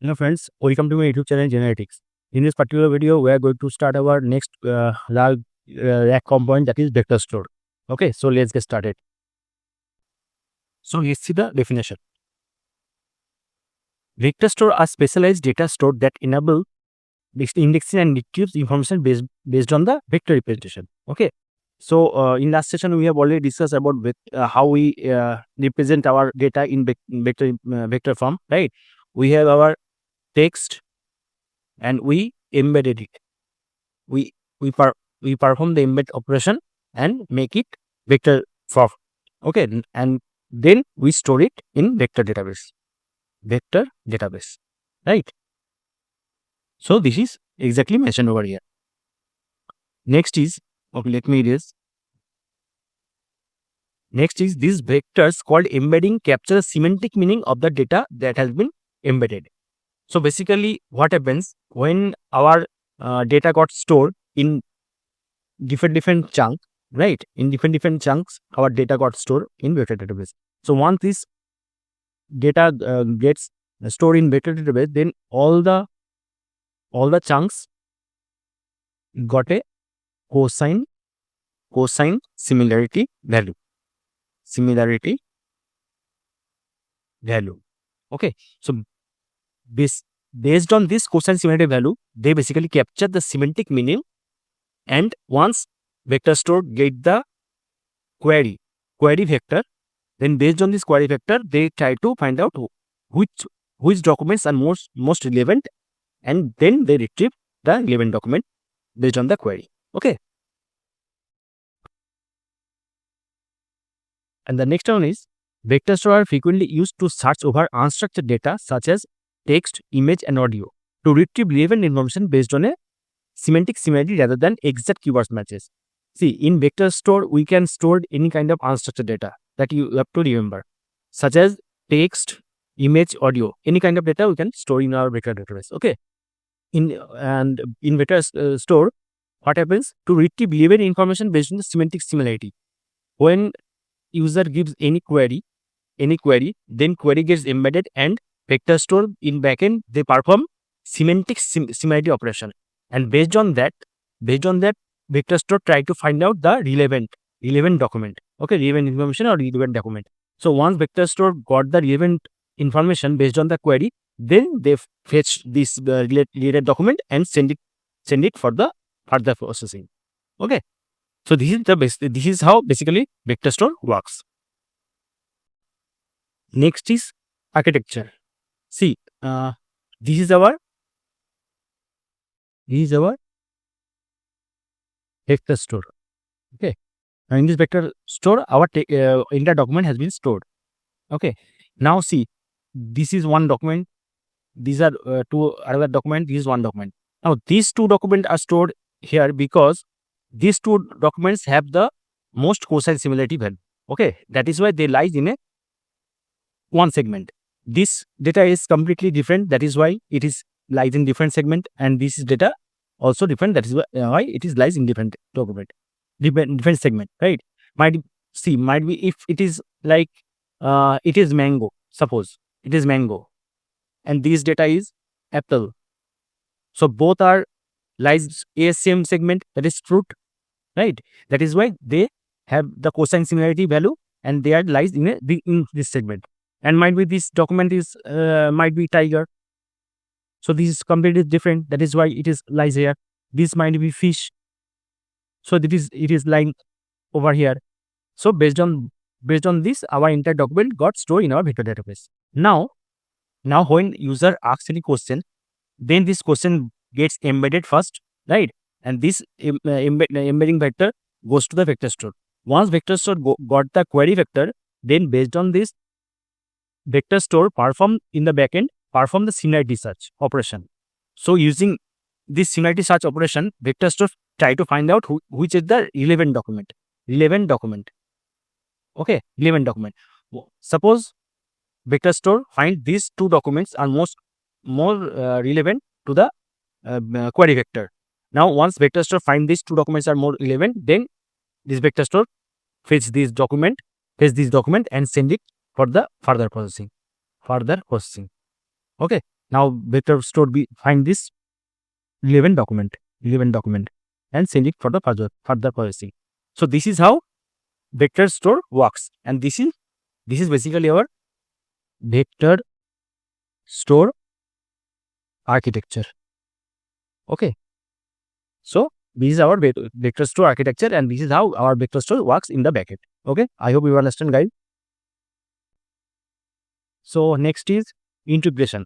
Hello friends, welcome to my YouTube channel Genetics. In this particular video, we are going to start our next rack component, that is vector store. Okay, so let's get started. So let's see the definition. Vector store are specialized data store that enable indexing and retrieves information based on the vector representation. Okay, so in last session we have already discussed about how we represent our data in vector form, right? We have our text and we embedded it. We perform the embed operation and make it vector form. Okay, and then we store it in vector database, right? So this is exactly mentioned over here. Next is, okay, let me erase. Next is these vectors called embedding capture the semantic meaning of the data that has been embedded. So basically what happens when our data got stored in different chunks, right? In different chunks, our data got stored in vector database. So once this data gets stored in vector database, then all the chunks got a cosine similarity value. Okay, so based on this cosine similarity value, they basically capture the semantic meaning, and once vector store get the query vector, then based on this query vector, they try to find out which documents are most relevant, and then they retrieve the relevant document based on the query. Okay, and the next one is vector store are frequently used to search over unstructured data such as text, image, and audio to retrieve relevant information based on a semantic similarity rather than exact keywords matches. See, in vector store, we can store any kind of unstructured data that you have to remember, such as text, image, audio. Any kind of data we can store in our vector database. Okay, in vector store, what happens to retrieve relevant information based on the semantic similarity? When user gives any query, then query gets embedded, and vector store in backend they perform semantic similarity operation, and based on that vector store try to find out the relevant document. Okay, relevant information or relevant document. So once vector store got the relevant information based on the query, then they fetch this related document and send it for the further processing. Okay, so this is how basically vector store works. Next is architecture. See, this is our vector store. Okay, and in this vector store, our entire document has been stored. Okay, now see, this is one document. These are two other document. This is one document. Now these two documents are stored here because these two documents have the most cosine similarity value. Okay, that is why they lies in a one segment. This data is completely different. That is why it is lies in different segment, and this is data also different. That is why it is lies in different document, different segment. Right? Might be if it is like it is mango. Suppose it is mango, and this data is apple. So both are lies same segment, that is fruit, right? That is why they have the cosine similarity value, and they are lies in this segment. And might be this document is might be tiger, so this is completely different. That is why it is lies here. This might be fish, so it is lying over here. So based on this, our entire document got stored in our vector database. Now when user asks any question, then this question gets embedded first, right? And this embedding vector goes to the vector store. Once vector store got the query vector, then based on this, vector store perform in the backend the similarity search operation. So using this similarity search operation, vector store try to find out which is the relevant document. Okay, relevant document. Suppose vector store find these two documents are more relevant to the query vector. Now once vector store find these two documents are more relevant, then this vector store fetch this document and send it for the further processing. Okay, Now vector store find this relevant document and send it for the further processing. So this is how vector store works, and this is basically our vector store architecture. Okay, so this is our vector store architecture, and this is how our vector store works in the backend. Okay, I hope you understand, guys. So next is integration.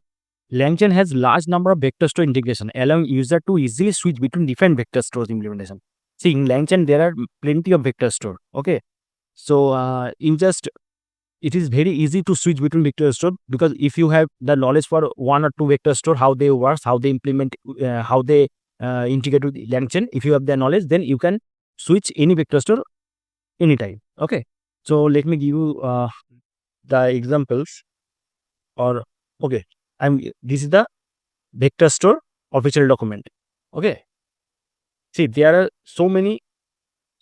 LangChain has large number of vector store integration, allowing user to easily switch between different vector stores implementation. See, in LangChain there are plenty of vector store. Okay, so it is very easy to switch between vector store, because if you have the knowledge for one or two vector store, how they work, how they implement, how they integrate with LangChain, if you have the knowledge, then you can switch any vector store anytime. Okay, so let me give you the examples. Or okay, this is the vector store official document. Okay, see, there are so many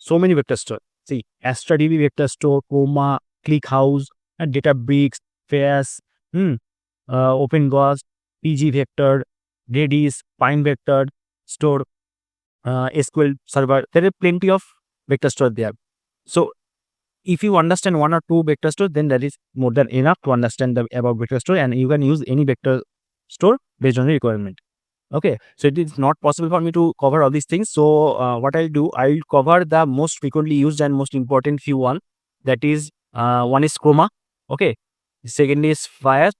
vector store. See, Astra DB vector store, Chroma, ClickHouse, and Databricks, FAISS, OpenGauss, PGVector, Redis, Pinecone store, SQL server. There are plenty of vector store there. So if you understand one or two vector store, then that is more than enough to understand about vector store, and you can use any vector store based on the requirement. Okay, so it is not possible for me to cover all these things. So what I'll do, I'll cover the most frequently used and most important few one. That is one is Chroma. Okay, second is FAISS,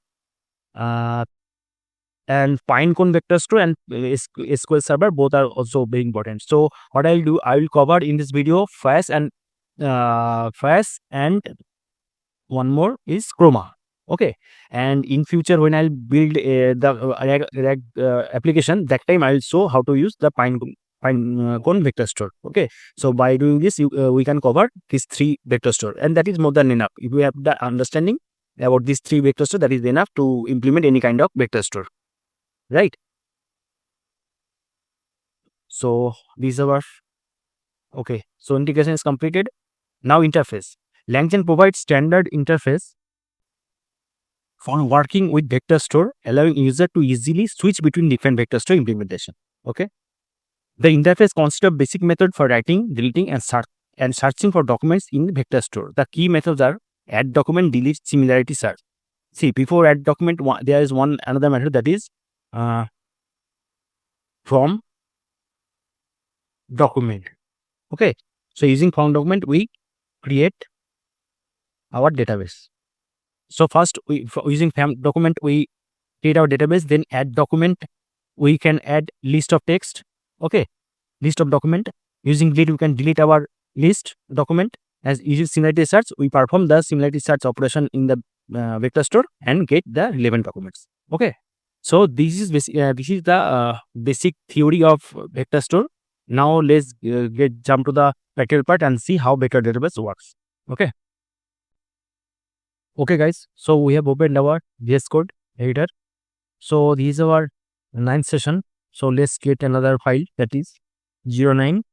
and Pinecone vector store, and SQL server. Both are also very important. So what I'll do, I will cover in this video FAISS and one more is Chroma. Okay, and in future when I'll build the application, that time I'll show how to use the Pinecone vector store. Okay, so by doing this, we can cover these three vector store, and that is more than enough. If we have the understanding about these three vector store, that is enough to implement any kind of vector store, right? So these are our okay. So integration is completed. Now interface. LangChain provides standard interface for working with vector store, allowing user to easily switch between different vector store implementation. Okay. The interface consists of basic method for writing, deleting, and searching for documents in vector store. The key methods are add document, delete, similarity, search. See, before add document, there is another method, that is from document. Okay. So using from document, we create our database. So first, using from document, we create our database. Then add document, we can add list of text. Okay, list of document. Using delete, we can delete our list document. As using similarity search, we perform the similarity search operation in the vector store and get the relevant documents. Okay, so this is the basic theory of vector store. Now let's jump to the practical part and see how vector database works. Okay. Okay, guys. So we have opened our VS Code editor. So this is our 9th session. So let's get another file, that is 09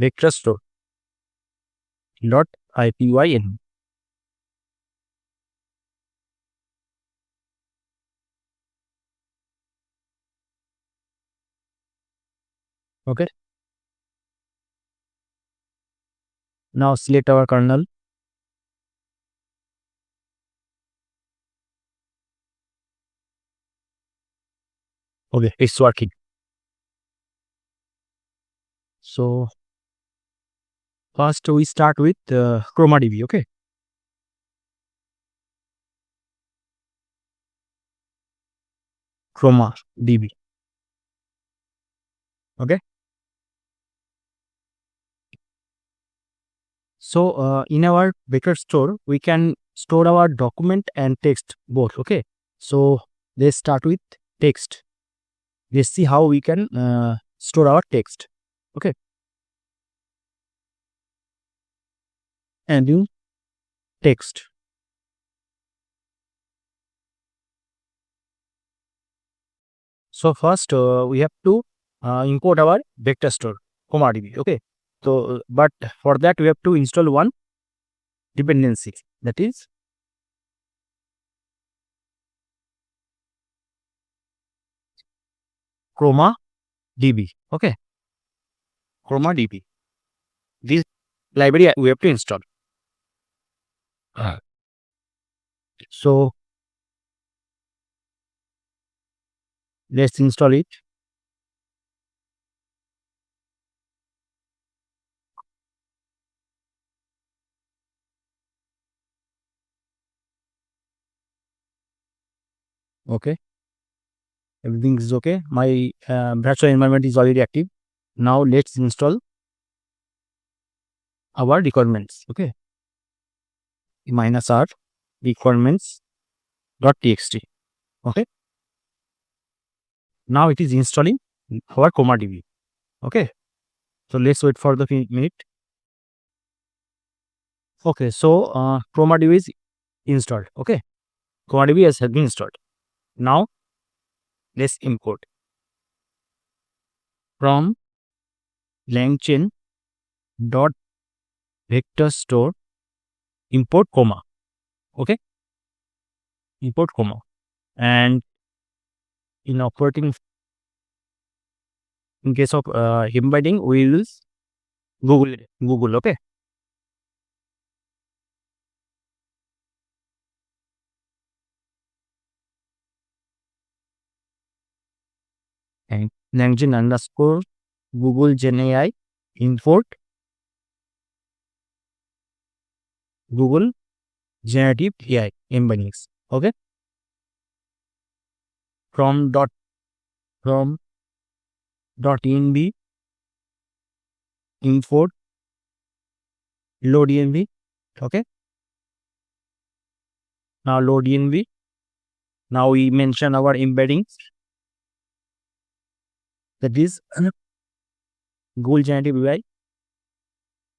vectorstore.ipyn. Okay. Now select our kernel. Okay, it's working. So first we start with Chroma DB. Okay. Chroma DB. Okay. So in our vector store, we can store our document and text both. Okay. So let's start with text. Let's see how we can store our text. Okay. And new text. So first we have to import our vector store Chroma DB. Okay. So but for that we have to install one dependency, that is Chroma DB. Okay, Chroma DB. This library we have to install. So let's install it. Okay, everything is okay. My virtual environment is already active. Now let's install our requirements. Okay, -r requirements.txt. Okay, now it is installing our Chroma DB. Okay, so let's wait for the minute. Okay, so Chroma DB is installed. Okay, Chroma DB has been installed. Now let's import from LangChain dot vector store import Chroma. Okay, import Chroma, and in operating, in case of embedding, we will use Google. Okay, and LangChain underscore Google Gen AI import Google generative AI embeddings. Okay, from dot env import load env. Okay, now load env. Now we mention our embeddings, that is Google generative AI,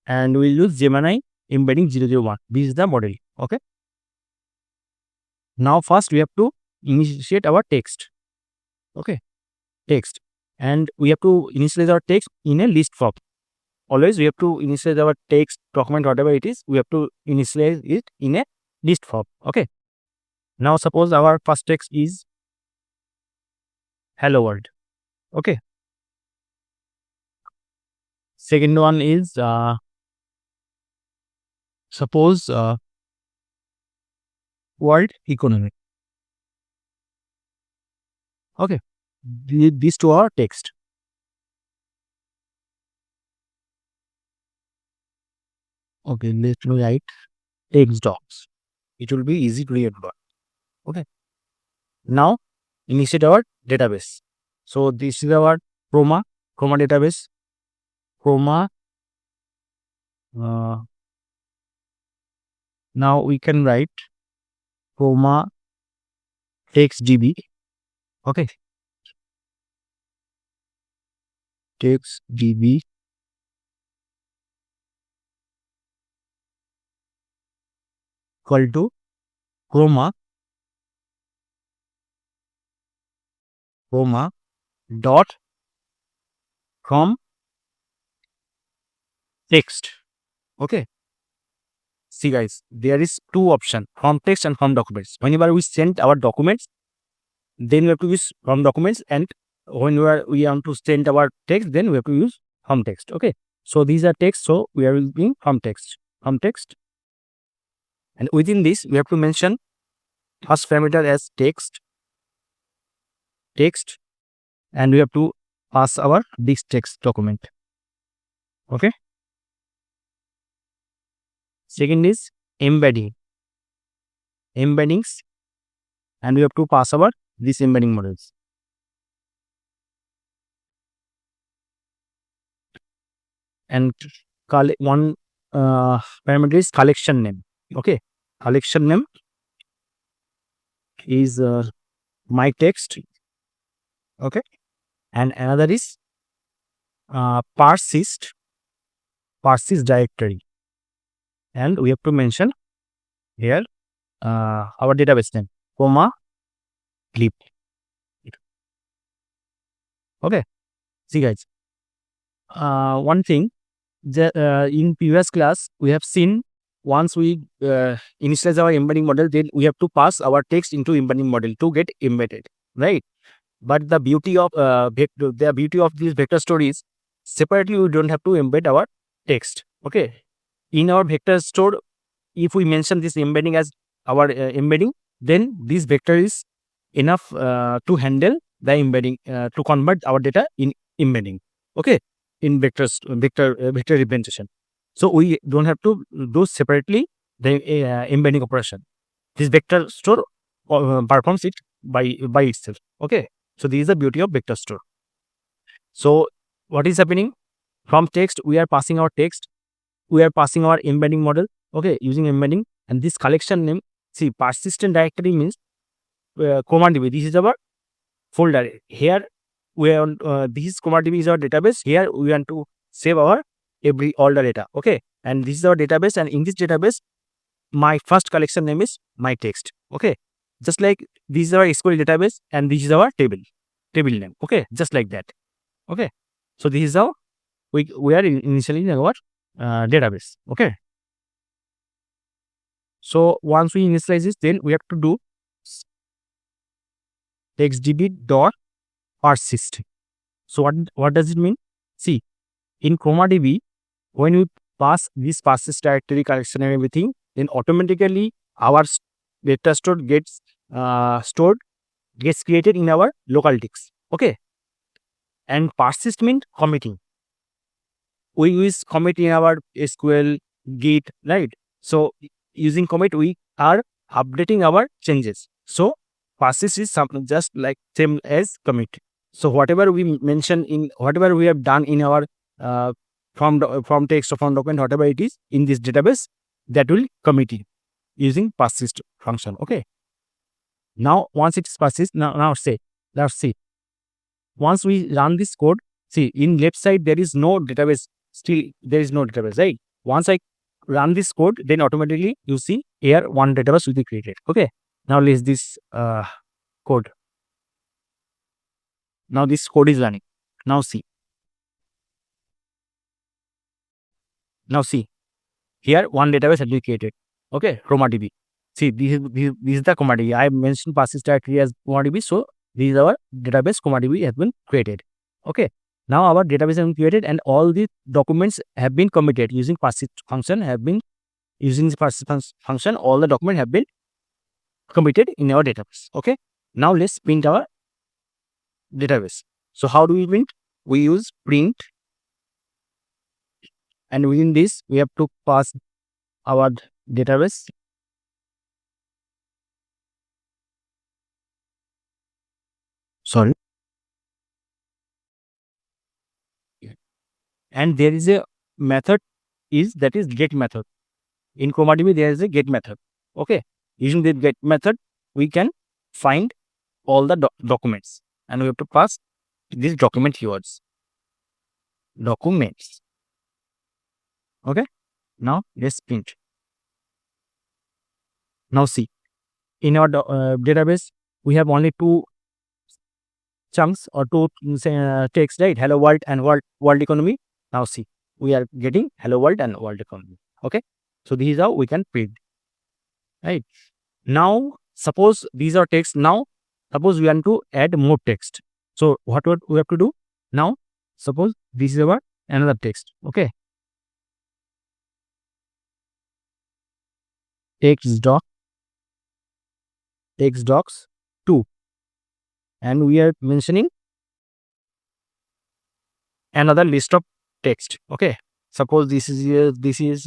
and we'll use Gemini embedding 001. This is the model. Okay, now first we have to initiate our text. Okay, text, and we have to initialize our text in a list form. Always we have to initialize our text document, whatever it is, we have to initialize it in a list form. Okay, now suppose our first text is hello world. Okay, second one is suppose world economy. Okay, these two are text. Okay, let's write text docs. It will be easy to read. Okay, now initiate our database. So this is our Chroma database. Chroma. Now we can write Chroma text DB. Okay, text DB equal to Chroma dot from text. Okay, see guys, there is two options, from text and from documents. Whenever we send our documents, then we have to use from documents, and when we want to send our text, then we have to use from text. Okay, so these are text, so we are using from text, and within this we have to mention first parameter as text, and we have to pass our this text document. Okay, second is embeddings, and we have to pass our this embedding models. And one parameter is collection name. Okay, collection name is my text. Okay, and another is persist directory, and we have to mention here our database name, Chroma lib. Okay, see guys, one thing that in previous class we have seen, once we initialize our embedding model, then we have to pass our text into embedding model to get embedded, right? But the beauty of this vector store is separately we don't have to embed our text. Okay, in our vector store, if we mention this embedding as our embedding, then this vector is enough to handle the embedding to convert our data in embedding. Okay, in vector representation. So we don't have to do separately the embedding operation. This vector store performs it by itself. Okay, so this is the beauty of vector store. So what is happening? From text, we are passing our text, we are passing our embedding model. Okay, using embedding, and this collection name. See, persistent directory means Chroma DB. This is our folder. Here we are this Chroma DB is our database. Here we want to save our all the data. Okay, and this is our database, and in this database, my first collection name is my text. Okay, just like this is our SQL database, and this is our table name. Okay, just like that. Okay, so this is how we are initially in our database. Okay, so once we initialize this, then we have to do textdb dot persist. So what does it mean? See, in Chroma DB, when we pass this persist directory collection and everything, then automatically our data store gets created in our local disk. Okay, and persist means committing. We use commit in our SQL, Git, right? So using commit, we are updating our changes. So persist is something just like same as commit. So whatever we mention in whatever we have done in our from text or from document, whatever it is in this database, that will commit it using persist function. Okay. Now once it is persist, let's see. Once we run this code, see in left side there is no database. Still there is no database, right? Once I run this code, then automatically you see here one database will be created. Okay. Now let's this code. Now this code is running. Now see. Here one database has been created. Okay, Chroma DB. See, this is the Chroma DB. I mentioned persist directory as Chroma DB, so this is our database. Chroma DB has been created. Okay. Now our database has been created, and all the documents have been committed using persist function. All the documents have been committed in our database. Okay. Now let's print our database. So how do we print? We use print, and within this we have to pass our database. Sorry. And there is a method that is get method. In Chroma DB there is a get method. Okay. Using the get method, we can find all the documents, and we have to pass these document keywords. Documents. Okay. Now let's print. Now see, in our database we have only two chunks or two text, right? Hello world and world economy. Now see, we are getting hello world and world economy. Okay. So this is how we can print. Right. Now suppose these are text. Now suppose we want to add more text. So what we have to do? Now suppose this is our another text. Okay. Text docs 2, and we are mentioning another list of text. Okay, suppose this is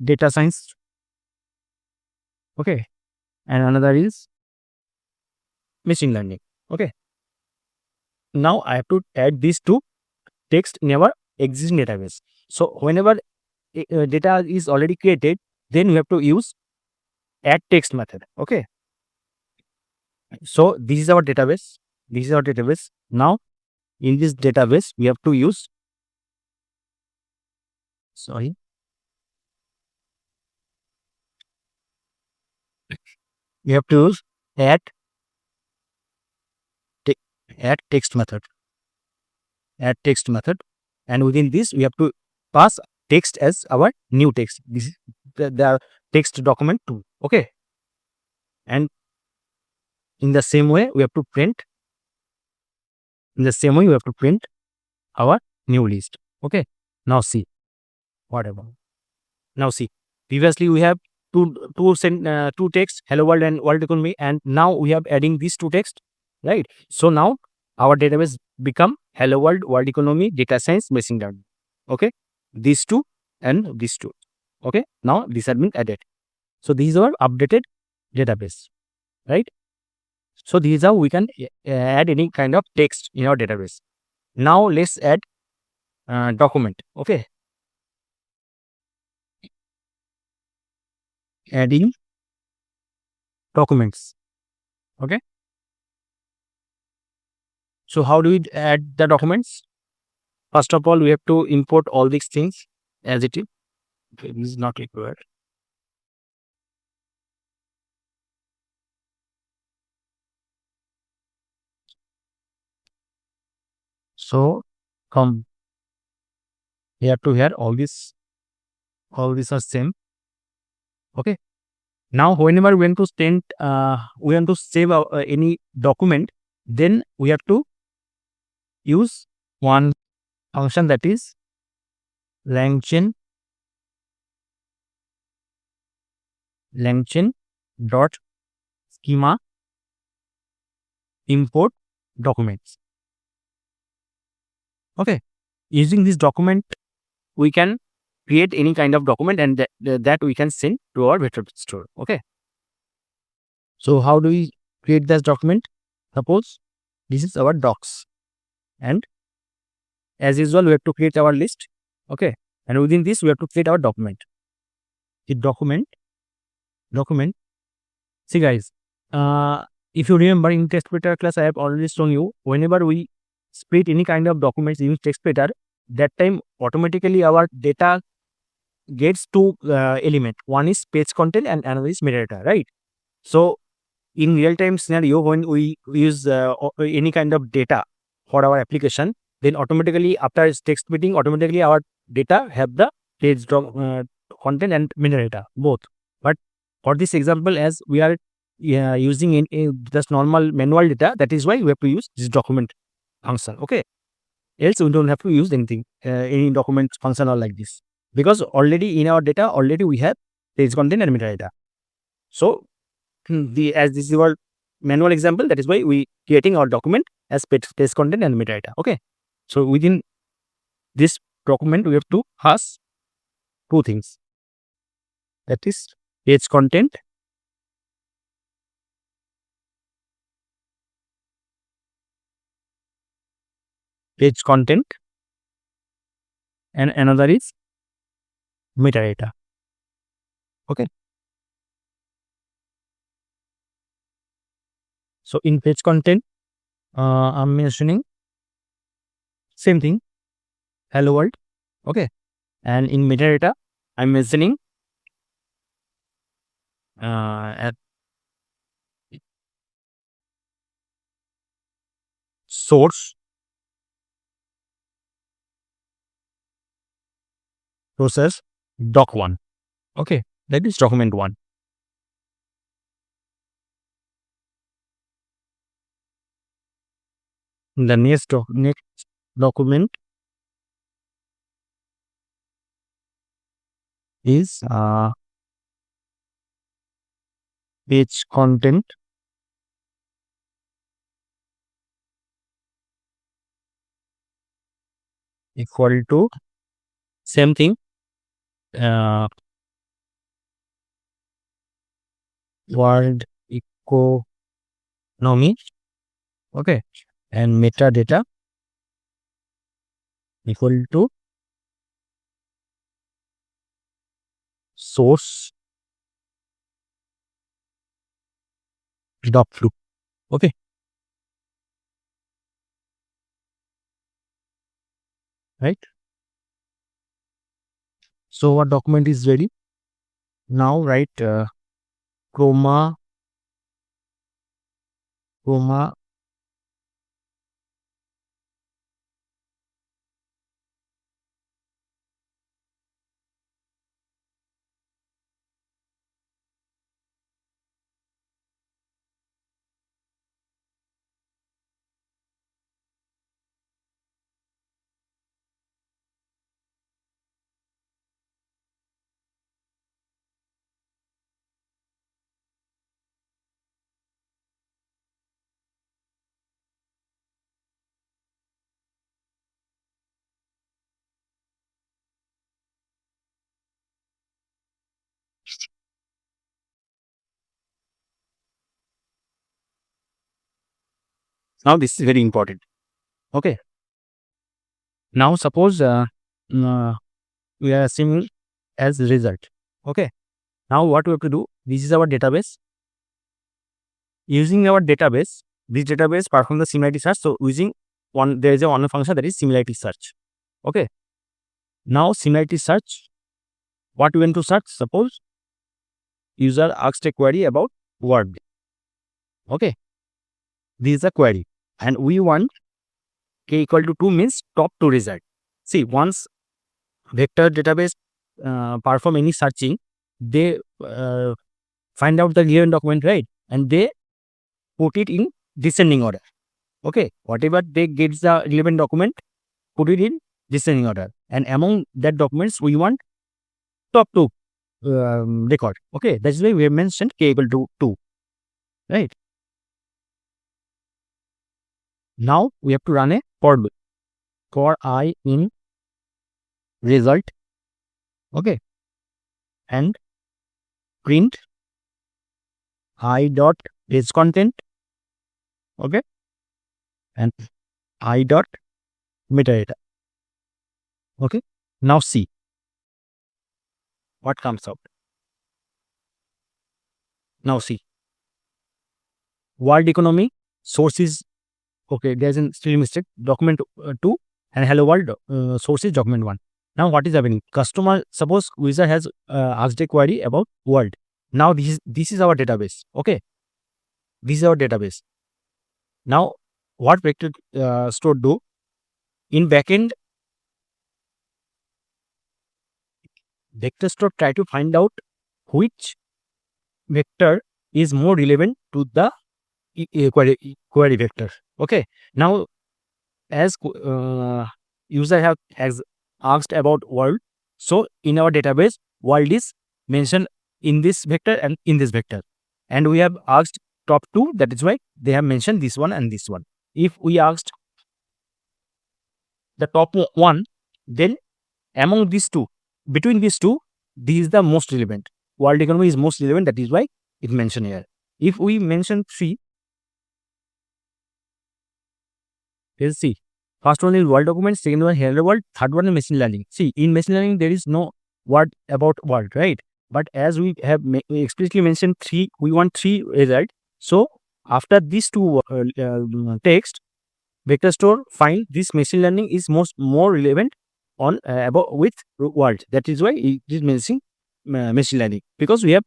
data science. Okay, and another is machine learning. Okay, now I have to add these two text in our existing database. So whenever data is already created, then we have to use add text method. Okay, so this is our database. Now in this database we have to use add text method. And within this we have to pass text as our new text. This is the text document 2. Okay, and in the same way we have to print In the same way, we have to print our new list. Okay. Now see whatever. Now see. Previously we have two text, hello world and world economy, and now we have adding these two text, right? So now our database become hello world economy, data science, machine learning. Okay, these two and these two. Okay, now these have been added. So these are updated database, right? So these are we can add any kind of text in our database. Now let's add document. Okay, adding documents. Okay, so how do we add the documents? First of all, we have to import all these things as it is. Okay, this is not required. So come here to here, all these are same. Okay. Now whenever we want to send, we want to save any document, then we have to use one function, that is LangChain dot schema import documents. Okay, using this document we can create any kind of document, and that we can send to our Retrieval-Augmented. Okay, so how do we create this document? Suppose this is our docs, and as usual we have to create our list. Okay, and within this we have to create our document. The document. See guys, if you remember in text editor class, I have already shown you, whenever we split any kind of documents in text editor, that time automatically our data gets two element. One is page content and another is metadata, right? So in real time scenario, when we use any kind of data for our application, then automatically after text splitting, automatically our data have the page content and metadata both. But for this example, as we are using in just normal manual data, that is why we have to use this document function. Okay, else we don't have to use anything, any document function or like this, because already in our data already we have page content and metadata. So as this is our manual example, that is why we creating our document as page content and metadata. Okay, so within this document we have to pass two things, that is page content and another is metadata. Okay, so in page content I'm mentioning same thing, hello world. Okay, and in metadata I'm mentioning at source process doc1. Okay, that is document 1. The next document is page content equal to same thing, world economy. Okay, and metadata equal to source doc2. Okay, right? So our document is ready. Now write Chroma Now this is very important. Okay. Now suppose we are assuming as result. Okay. Now what we have to do? This is our database. Using our database, this database perform the similarity search. So using there is one function that is similarity search. Okay. Now similarity search. What we want to search? Suppose user asked a query about word. Okay. This is a query, and we want k equal to 2 means top 2 result. See, once vector database perform any searching, they find out the relevant document, right? And they put it in descending order. Okay, whatever they get the relevant document, put it in descending order. And among that documents, we want top 2 record. Okay, that's why we have mentioned k equal to 2, right? Now we have to run a for loop for I in result. Okay, and print I dot is content. Okay, and I dot metadata. Okay, now see what comes out. Now see, world economy source is okay. There's a still mistake. Document 2 and hello world source is document 1. Now what is happening? Customer, suppose user has asked a query about world. Now this is our database. Okay, this is our database. Now what vector store do? In backend, vector store try to find out which vector is more relevant to the query vector. Okay, now as user has asked about world, so in our database world is mentioned in this vector and in this vector, and we have asked top 2, that is why they have mentioned this one and this one. If we asked the top 1, then among these two, between these two, this is the most relevant. World economy is most relevant, that is why it mentioned here. If we mention 3, let's see. First one is world document, second one hello world, third one is machine learning. See, in machine learning there is no word about world, right? But as we have explicitly mentioned 3, we want 3 result. So after these two text, vector store find this machine learning is more relevant on about with world. That is why it is mentioning machine learning, because we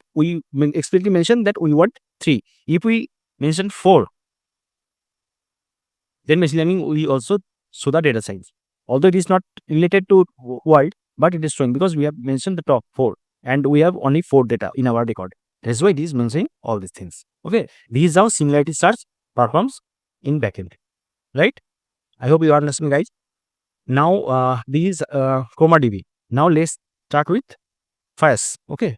explicitly mentioned that we want 3. If we mention 4, then machine learning we also show the data science. Although it is not related to world, but it is showing because we have mentioned the top 4 and we have only 4 data in our record. That's why it is mentioning all these things. Okay, this is how similarity search performs in backend, right? I hope you understand, guys. Now this is Chroma DB. Now let's start with FAISS. Okay.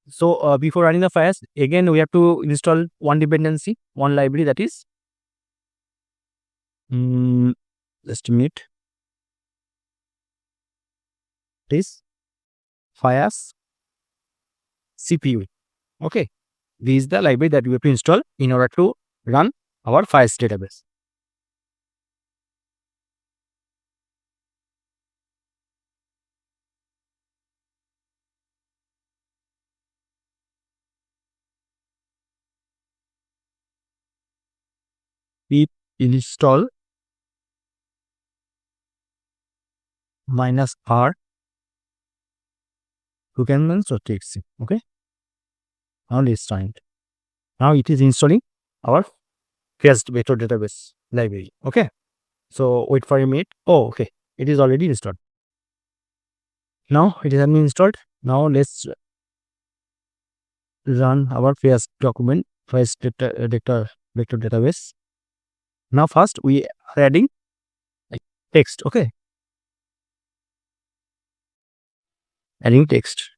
So before running the FAISS, again we have to install one dependency, one library, that is just a minute. This FAISS CPU. Okay, this is the library that we have to install in order to run our FAISS database. We install -r .txt. Okay, now let's try it. Now it is installing our FAISS vector database library. Okay, so wait for a minute. Oh, okay, it is already installed. Now it has been installed. Now let's run our FAISS document, FAISS vector database. Now first we are adding text. Okay, adding text.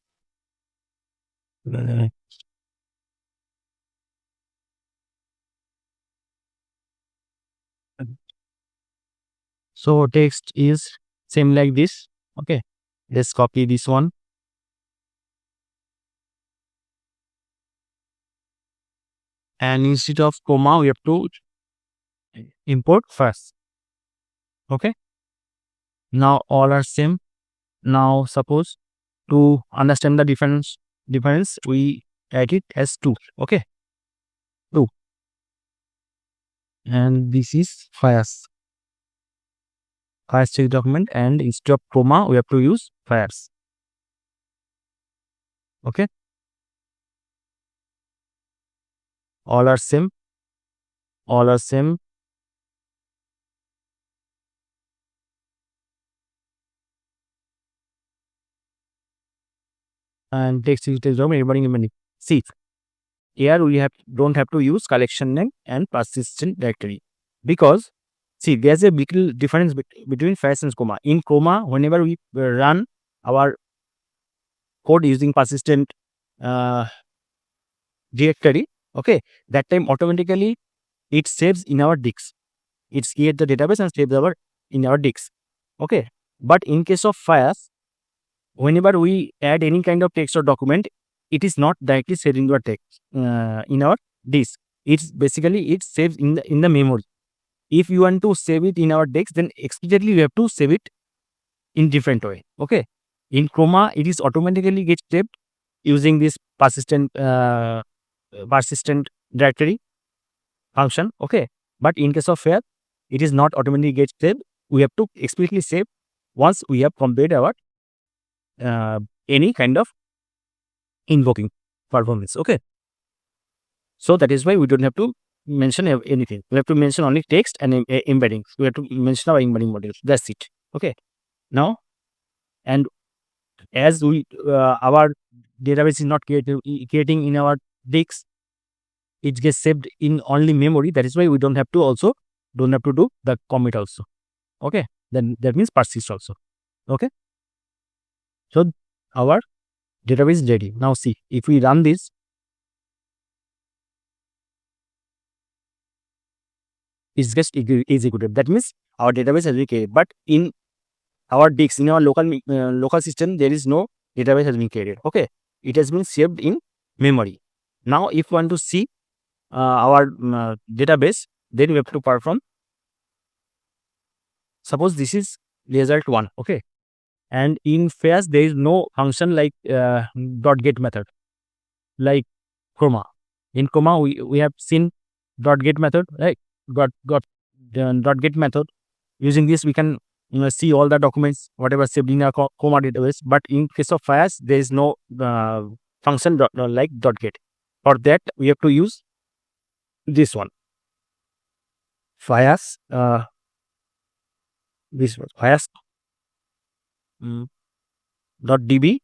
So text is same like this. Okay, let's copy this one. And instead of comma, we have to import FAISS. Okay, now all are same. Now suppose to understand the difference, we write it as 2. Okay, 2. And this is FAISS text document, and instead of comma, we have to use FAISS. Okay, all are same. And text is everybody. See, here we don't have to use collection name and persistent directory, because see, there's a big difference between FAISS and comma. In comma, whenever we run our code using persistent directory, okay, that time automatically it saves in our disk. It creates the database and saves in our disk. Okay, but in case of FAISS, whenever we add any kind of text or document, it is not directly saved in our text in our disk. It's basically it saves in the memory. If you want to save it in our disk, then explicitly we have to save it in different way. Okay, in Chroma it is automatically gets saved using this persistent directory function. Okay, but in case of FAISS, it is not automatically gets saved. We have to explicitly save once we have completed our any kind of invoking performance. Okay, so that is why we don't have to mention anything. We have to mention only text and embeddings. We have to mention our embedding modules. That's it. Okay, now, and as we our database is not creating in our disk, it gets saved in only memory. That is why we don't have to do the commit also. Okay, then that means persist also. Okay, so our database is ready. Now see, if we run this, it gets executed. That means our database has been created, but in our disk, in our local system, there is no database has been created. Okay, it has been saved in memory. Now if we want to see our database, then we have to perform. Suppose this is result 1. Okay, and in FAISS there is no function like .get method like Chroma. In Chroma we have seen .get method, right? .get method. Using this we can see all the documents whatever saved in our Chroma database. But in case of FAISS, there is no function like .get. For that we have to use this one, FAISS. This one, FAISS .db.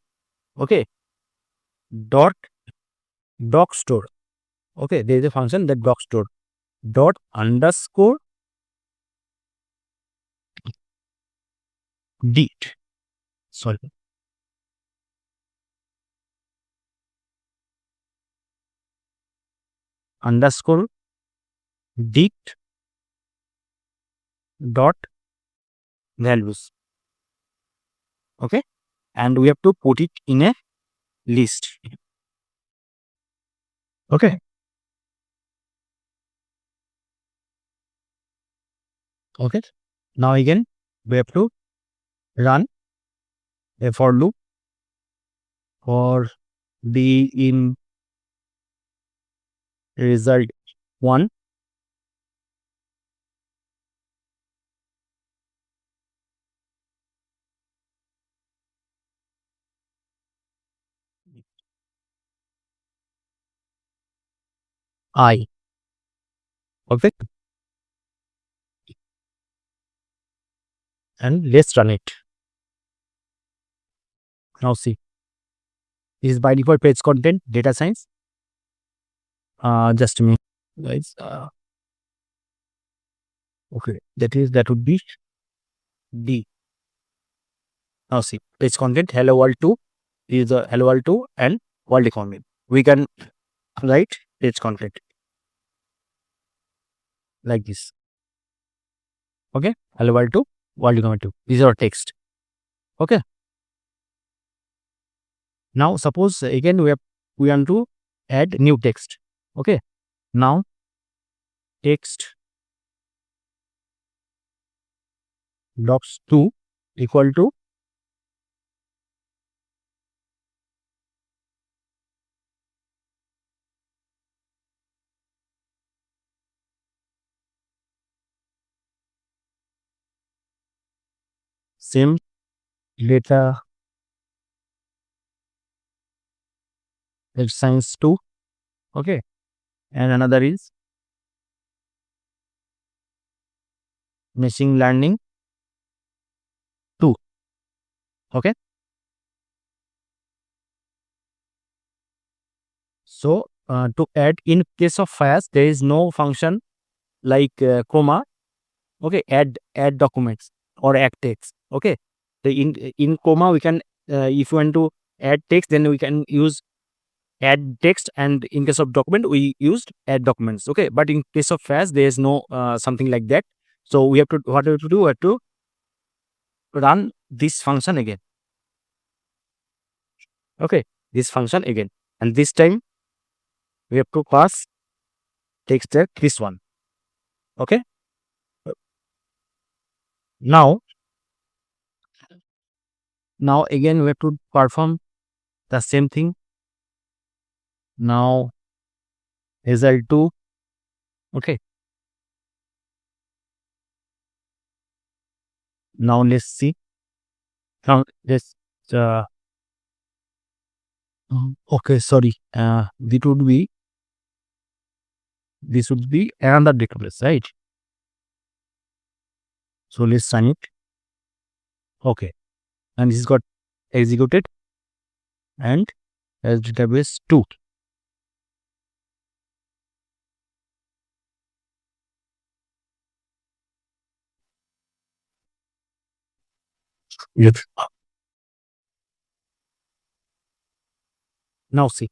Okay, doc store. Okay, there is a function that doc store dot underscore dit. Sorry. Underscore dit dot values. Okay, and we have to put it in a list. Okay, okay, now again we have to run a for loop for the in result 1. I. Okay, and let's run it. Now see, this is by default page content data science. Just a minute, guys. Okay, that would be D. Now see, page content hello world 2 is the hello world 2 and world economy. We can write page content like this. Okay, hello world 2 world document 2. These are text. Okay. Now suppose again we want to add new text. Okay. Now text docs 2 equal to same data science 2. Okay. And another is machine learning 2. Okay. So to add, in case of FAISS, there is no function like Chroma. Okay, add documents or add text. Okay, in Chroma we can if you want to add text, then we can use add text, and in case of document we used add documents. Okay, but in case of FAISS there is no something like that. So we have to, what we have to do, we have to run this function again. Okay, this function again, and this time we have to pass text tag this one. Okay, now again we have to perform the same thing. Now result 2. Okay, now let's see. Now let's okay, sorry, this would be another database, right? So let's run it. Okay, and this got executed, and as database 2. Yes. Now see,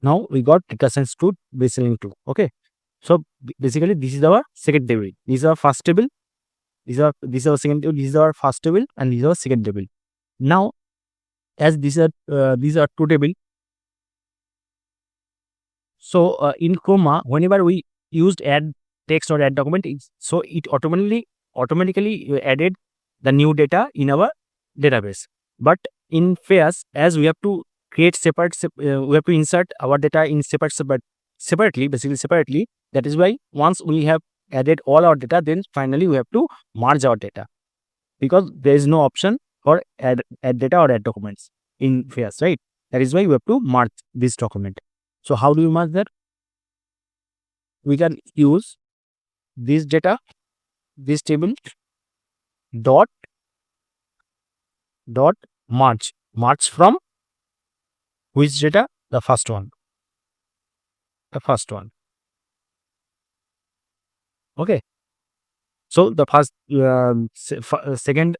now we got data science 2 baseline 2. Okay, so basically this is our second table. This is our first table. This is our second table. This is our first table, and this is our second table. Now, as these are two tables. So in Chroma, whenever we used add text or add document, so it automatically added the new data in our database. But in FAISS, as we have to create separate, we have to insert our data in separately. That is why once we have added all our data, then finally we have to merge our data, because there is no option for add data or add documents in FAISS, right? That is why we have to merge this document. So how do you merge that? We can use this data, this table dot merge from which data? The first one. Okay. So the first second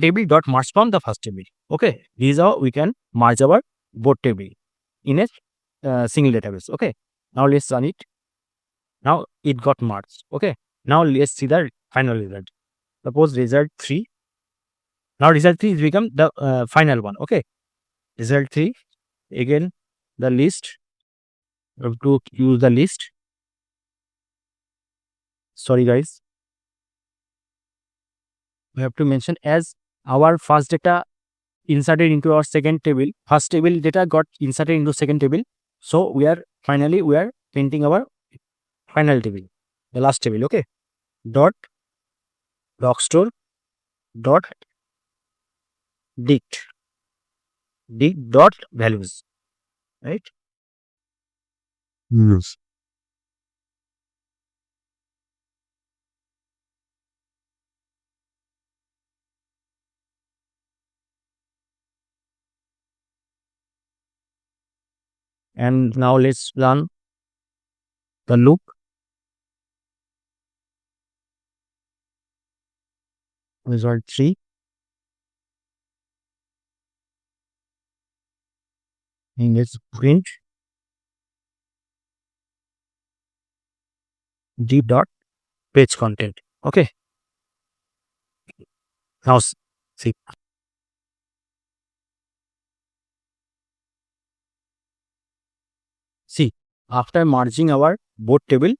table dot merge from the first table. Okay. This is how we can merge our both table in a single database. Okay. Now let's run it. Now it got merged. Okay. Now let's see the final result. Suppose result 3. Now result 3 is become the final one. Okay. Result 3. Again, the list. We have to use the list. Sorry guys. We have to mention, as our first data inserted into our second table, first table data got inserted into second table. So we are printing our final table, the last table. Okay, dot docstore dot dict dot values, right? Yes. And now let's run the loop. Result 3. And let's print d dot page content. Okay. Now see, after merging our both table,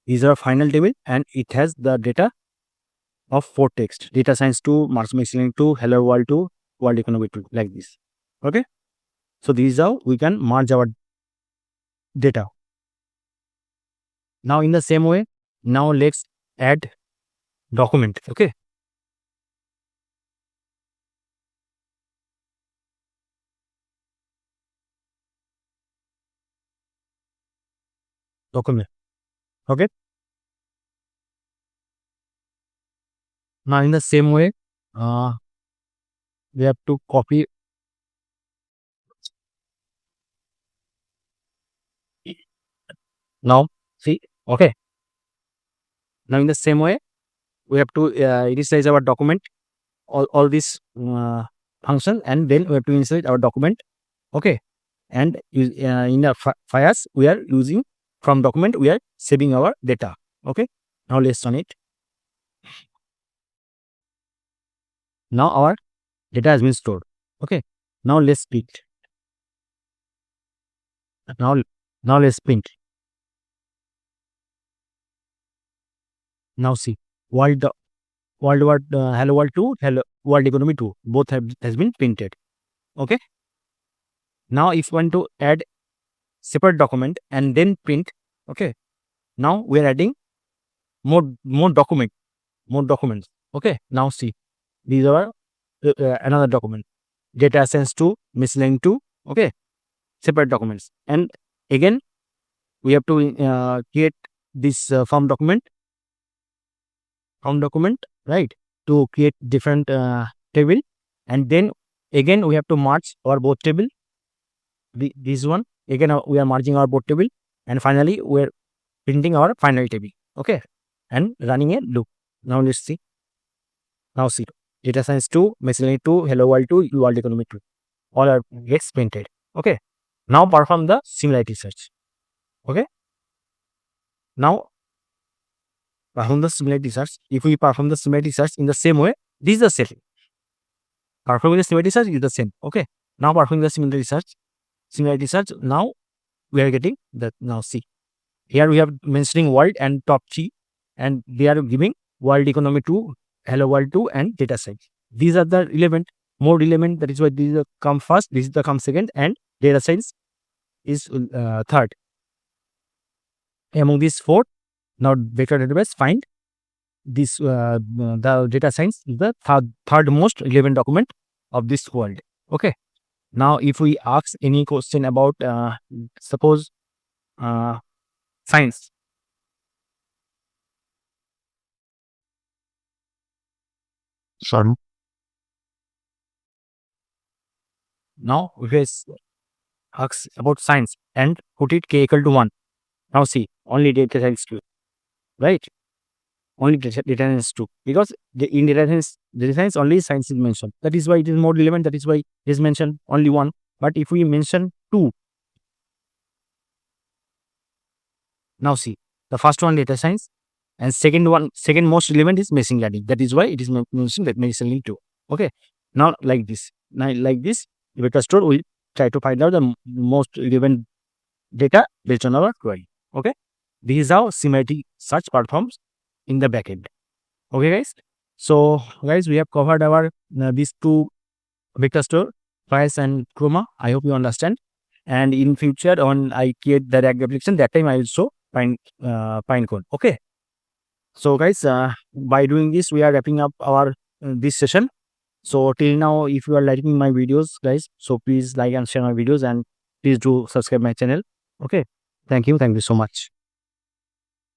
is our final table, and it has the data of 4 text: data science 2, marks mixing 2, hello world 2, world economy 2, like this. Okay, so this is how we can merge our data. Now in the same way, now let's add document. Okay, document. Okay, now in the same way, we have to copy. Now see, okay, now in the same way, we have to initialize our document, all these function, and then we have to insert our document. Okay, and in the FAISS we are using from document, we are saving our data. Okay, now let's run it. Now our data has been stored. Okay, now let's print. Now let's print. Now see, world hello world 2, hello world economy 2, both has been printed. Okay, now if you want to add separate document and then print, okay, now we are adding more documents. Okay, now see, these are another document, data science 2, miscellaneous 2. Okay, separate documents, and again we have to create this form document, right, to create different table, and then again we have to merge our both table. This one again we are merging our both table, and finally we are printing our final table. Okay, and running a loop. Now let's see. Now see, data science 2, miscellaneous 2, hello world 2, world economy 2, all are gets printed. Okay, now perform the similarity search. Okay, now perform the similarity search. If we perform the similarity search in the same way, this is the same. Performing the similarity search is the same. Okay, now performing the similarity search, now we are getting that. Now see, here we have mentioning world and top 3, and they are giving world economy 2, hello world 2, and data science. These are the more relevant. That is why these come first, this is the come second, and data science is third. Among these 4, now vector database find this the data science is the third most relevant document of this world. Okay, now if we ask any question about suppose science, sorry, now if we ask about science and put it k equal to 1, now see, only data science 2, right, only data science 2, because in data science only science is mentioned. That is why it is more relevant. That is why it is mentioned only 1. But if we mention 2, now see, the first one data science, and second most relevant is machine learning. That is why it is mentioned that machine learning 2. Okay, now like this, vector store will try to find out the most relevant data based on our query. Okay, this is how similarity search performs in the backend. Okay guys, so guys, we have covered our these 2 vector store, FAISS and Chroma. I hope you understand, and in future when I create the React application, that time I will show Pinecone. Okay, so guys, by doing this we are wrapping up our this session. So till now, if you are liking my videos guys, so please like and share my videos, and please do subscribe my channel. Okay, thank you so much.